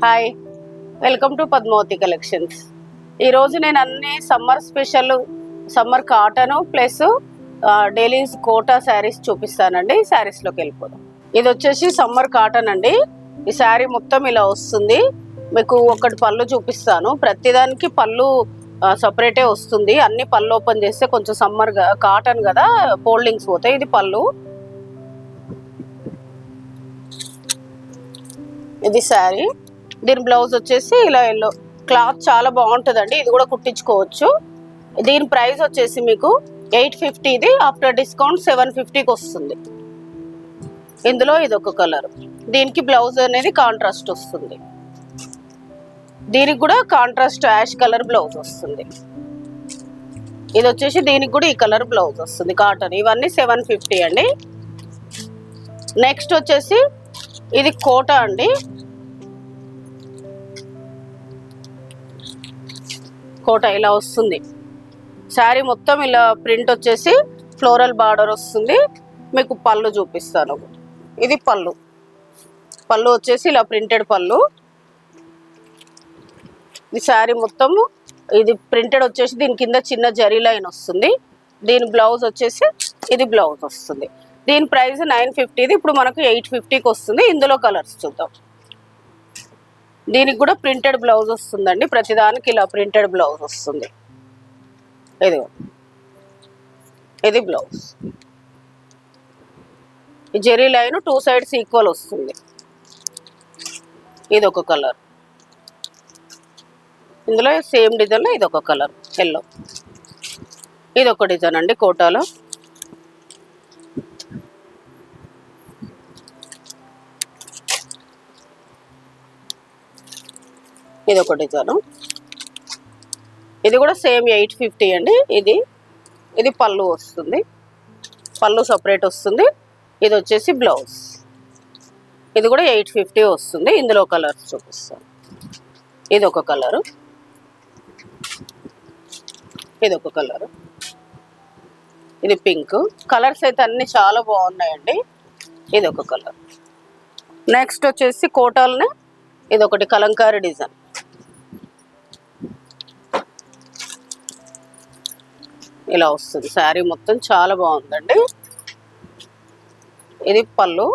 Hi, welcome to Padmavati collections. ఈరోజు నేను అన్ని summer special summer cotton plus dailies Kota saris చూపిస్తానండి. శారీస్లోకి వెళ్ళిపోదాం. ఇది వచ్చేసి సమ్మర్ కాటన్ అండి. ఈ శారీ మొత్తం ఇలా వస్తుంది. మీకు ఒకటి పళ్ళు చూపిస్తాను. ప్రతిదానికి పళ్ళు సపరేటే వస్తుంది. అన్ని పళ్ళు ఓపెన్ చేస్తే కొంచెం సమ్మర్ కాటన్ కదా, ఫోల్డింగ్స్ పోతాయి. ఇది పళ్ళు, ఇది శారీ. దీని బ్లౌజ్ వచ్చేసి ఇలా ఎల్లో క్లాత్ చాలా బాగుంటుందండి. ఇది కూడా కుట్టించుకోవచ్చు. దీని ప్రైస్ వచ్చేసి మీకు 850. ఇది ఆఫ్టర్ డిస్కౌంట్ 750కి వస్తుంది. ఇందులో ఇది ఒక కలర్. దీనికి బ్లౌజ్ అనేది కాంట్రాస్ట్ వస్తుంది. దీనికి కూడా కాంట్రాస్ట్ యాష్ కలర్ బ్లౌజ్ వస్తుంది. ఇది వచ్చేసి దీనికి కూడా ఈ కలర్ బ్లౌజ్ వస్తుంది. కాటన్ ఇవన్నీ 750 అండి. నెక్స్ట్ వచ్చేసి ఇది కోటా అండి. కోట ఇలా వస్తుంది. శారీ మొత్తం ఇలా ప్రింట్ వచ్చేసి ఫ్లోరల్ బార్డర్ వస్తుంది. మీకు పళ్ళు చూపిస్తాను. ఇది పళ్ళు. పళ్ళు వచ్చేసి ఇలా ప్రింటెడ్ పళ్ళు. ఈ శారీ మొత్తం ఇది ప్రింటెడ్ వచ్చేసి దీని కింద చిన్న జరీ లైన్ వస్తుంది. దీని బ్లౌజ్ వచ్చేసి ఇది బ్లౌజ్ వస్తుంది. దీని ప్రైస్ 950. ఇప్పుడు మనకు 850కి వస్తుంది. ఇందులో కలర్స్ చూద్దాం. దీనికి కూడా ప్రింటెడ్ బ్లౌజ్ వస్తుందండి. ప్రతిదానికి ఇలా ప్రింటెడ్ బ్లౌజ్ వస్తుంది. ఇది బ్లౌజ్. ఈ జెరీ లైన్ 2 సైడ్స్ ఈక్వల్ వస్తుంది. ఇది ఒక కలర్. ఇందులో సేమ్ డిజైన్లో ఇది ఒక కలర్ ఎల్లో. ఇది ఒక డిజైన్ అండి కోటాలో. ఇది ఒక డిజైన్. ఇది కూడా సేమ్ 850 అండి. ఇది పళ్ళు వస్తుంది. పళ్ళు సపరేట్ వస్తుంది. ఇది వచ్చేసి బ్లౌజ్. ఇది కూడా 850 వస్తుంది. ఇందులో కలర్స్ చూపిస్తాను. ఇది ఒక కలరు. ఇది ఒక కలరు. ఇది పింక్. కలర్స్ అయితే అన్ని చాలా బాగున్నాయండి. ఇది ఒక కలర్. నెక్స్ట్ వచ్చేసి కోటాలనే ఇది ఒకటి కలంకారీ డిజైన్. ఇలా వస్తుంది. శారీ మొత్తం చాలా బాగుందండి. ఇది పళ్ళు.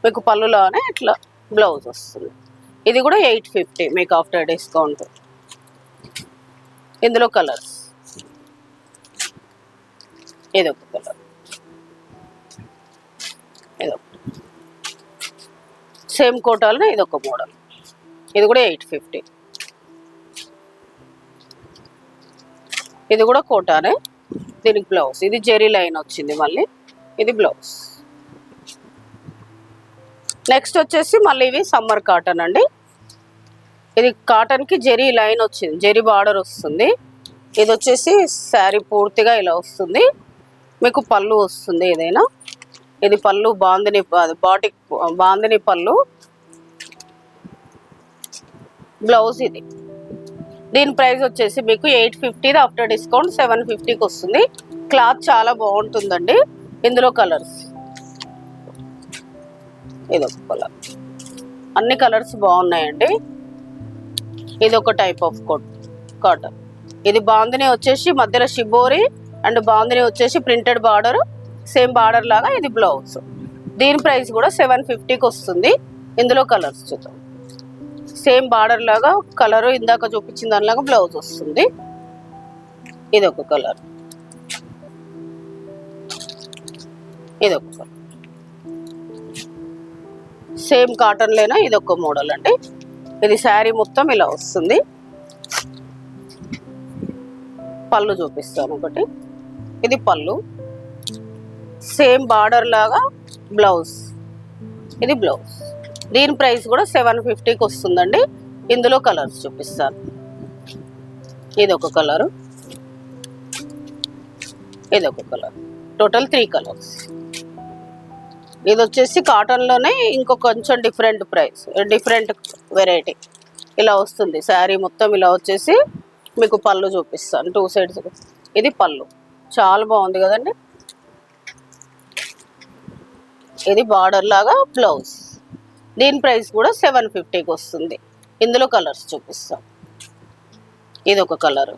మీకు పళ్ళులోనే ఇట్లా బ్లౌజ్ వస్తుంది. ఇది కూడా 850 మీకు ఆఫ్టర్ డిస్కౌంట్. ఇందులో కలర్స్. ఇది ఒక కలర్. ఇది సేమ్ కోటాలనే ఇది ఒక మోడల్. ఇది కూడా 850. ఇది కూడా కోటానే. దీనికి బ్లౌజ్. ఇది జెరీ లైన్ వచ్చింది మళ్ళీ. ఇది బ్లౌజ్. నెక్స్ట్ వచ్చేసి మళ్ళీ ఇవి సమ్మర్ కాటన్ అండి. ఇది కాటన్కి జెరీ లైన్ వచ్చింది. జెరీ బార్డర్ వస్తుంది. ఇది వచ్చేసి శారీ పూర్తిగా ఇలా వస్తుంది. మీకు పళ్ళు వస్తుంది. ఏదైనా ఇది పళ్ళు బాందిని బాందిని పళ్ళు. బ్లౌజ్ ఇది. దీని ప్రైస్ వచ్చేసి మీకు 850. ఆఫ్టర్ డిస్కౌంట్ 750కి వస్తుంది. క్లాత్ చాలా బాగుంటుందండి. ఇందులో కలర్స్. ఇది ఒక కలర్. అన్ని కలర్స్ బాగున్నాయండి. ఇది ఒక టైప్ ఆఫ్ కాటన్. ఇది బాందిని వచ్చేసి మధ్యలో షిబోరి అండ్ బాందిని వచ్చేసి ప్రింటెడ్ బార్డర్. సేమ్ బార్డర్ లాగా ఇది బ్లౌజ్. దీని ప్రైస్ కూడా 750కి వస్తుంది. ఇందులో కలర్స్ చూద్దాం. సేమ్ బార్డర్ లాగా కలరు ఇందాక చూపించిన దానిలాగా బ్లౌజ్ వస్తుంది. ఇది ఒక కలర్. ఇది ఒక కలర్. సేమ్ కాటన్ లేనా ఇది ఒక మోడల్ అండి. ఇది శారీ మొత్తం ఇలా వస్తుంది. పళ్ళు చూపిస్తాను ఒకటి. ఇది పళ్ళు. సేమ్ బార్డర్ లాగా బ్లౌజ్. ఇది బ్లౌజ్. దీని ప్రైస్ కూడా 750కి వస్తుందండి. ఇందులో కలర్స్ చూపిస్తాను. ఇది ఒక కలరు. ఇది ఒక కలర్. Total 3 colours. ఇది వచ్చేసి కాటన్లోనే ఇంకో కొంచెం డిఫరెంట్ ప్రైస్, డిఫరెంట్ వెరైటీ ఇలా వస్తుంది. శారీ మొత్తం ఇలా వచ్చేసి మీకు పళ్ళు చూపిస్తాను. 2 సైడ్స్. ఇది పళ్ళు. చాలా బాగుంది కదండి. ఇది బార్డర్ లాగా బ్లౌజ్. దీని ప్రైస్ కూడా 750కి వస్తుంది. ఇందులో కలర్స్ చూపిస్తాం. ఇది ఒక కలర్,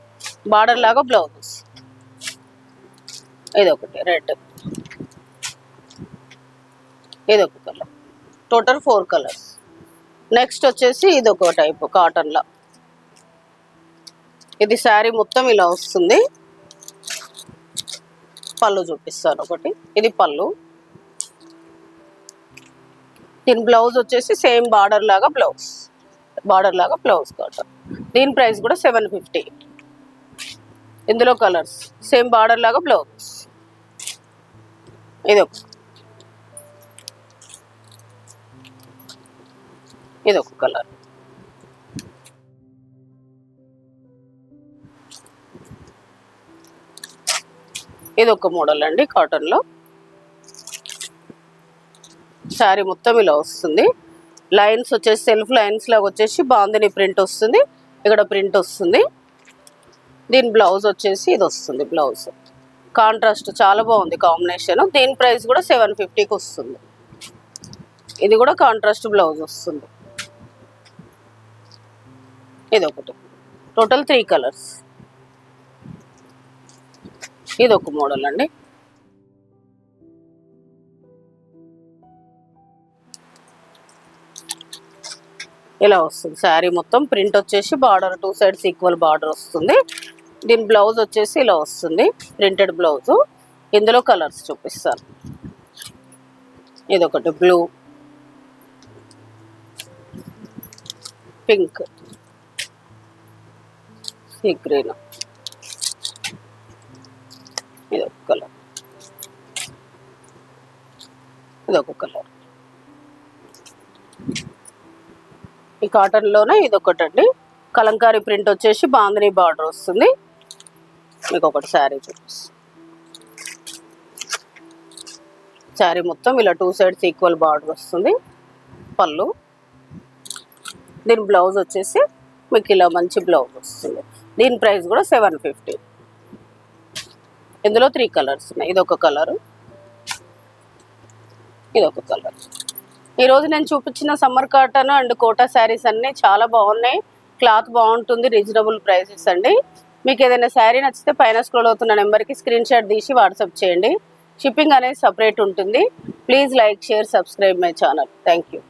బార్డర్ లాగా బ్లౌజ్. ఇది ఒకటి రెడ్, ఇది ఒక కలర్. Total 4 colours. నెక్స్ట్ వచ్చేసి ఇది ఒక టైప్ కాటన్లో. ఇది శారీ మొత్తం ఇలా వస్తుంది. పళ్ళు చూపిస్తాను ఒకటి. ఇది పళ్ళు. దీని బ్లౌజ్ వచ్చేసి సేమ్ బార్డర్ లాగా బ్లౌజ్ కాటన్. దీని ప్రైస్ కూడా 750. ఇందులో కలర్స్ సేమ్ బార్డర్ లాగా బ్లౌజ్. ఇది ఒక కలర్. ఇది ఒక మోడల్ అండి కాటన్లో. శారీ మొత్తం ఇలా వస్తుంది. లైన్స్ వచ్చేసి సెల్ఫ్ లైన్స్ లాగా వచ్చేసి బాందిని ప్రింట్ వస్తుంది. ఇక్కడ ప్రింట్ వస్తుంది. దీని బ్లౌజ్ వచ్చేసి ఇది వస్తుంది. బ్లౌజ్ కాంట్రాస్ట్ చాలా బాగుంది కాంబినేషన్. దీని ప్రైస్ కూడా 750కి వస్తుంది. ఇది కూడా కాంట్రాస్ట్ బ్లౌజ్ వస్తుంది. ఇది ఒకటి. Total 3 colours. ఇది ఒక మోడల్ అండి. ఇలా వస్తుంది శారీ మొత్తం. ప్రింట్ వచ్చేసి బార్డర్ 2 సైడ్స్ ఈక్వల్ బార్డర్ వస్తుంది. దీని బ్లౌజ్ వచ్చేసి ఇలా వస్తుంది, ప్రింటెడ్ బ్లౌజ్. ఇందులో కలర్స్ చూపిస్తాను. ఇది ఒకటి బ్లూ, పింక్, సీ గ్రీన్. ఇది ఒక కలర్, ఇది ఒక కలర్. ఈ కాటన్లోనే ఇది ఒకటండి. కలంకారీ ప్రింట్ వచ్చేసి బాందిని బార్డర్ వస్తుంది. మీకు ఒకటి శారీ చూపిస్తాను. శారీ మొత్తం ఇలా 2 సైడ్స్ ఈక్వల్ బార్డర్ వస్తుంది. పళ్ళు. దీని బ్లౌజ్ వచ్చేసి మీకు ఇలా మంచి బ్లౌజ్ వస్తుంది. దీని ప్రైస్ కూడా 750. ఇందులో 3 కలర్స్ ఉన్నాయి. ఇది ఒక కలరు, ఇది ఒక కలర్. ఈరోజు నేను చూపించిన summer cotton and Kota saris అన్నీ చాలా బాగున్నాయి. క్లాత్ బాగుంటుంది, రీజనబుల్ ప్రైసెస్ అండి. మీకు ఏదైనా శారీ నచ్చితే పైన స్క్రోల్ అవుతున్న నెంబర్కి స్క్రీన్ షాట్ తీసి వాట్సాప్ చేయండి. షిప్పింగ్ అనేది సపరేట్ ఉంటుంది. Please like, share, subscribe my channel. Thank you.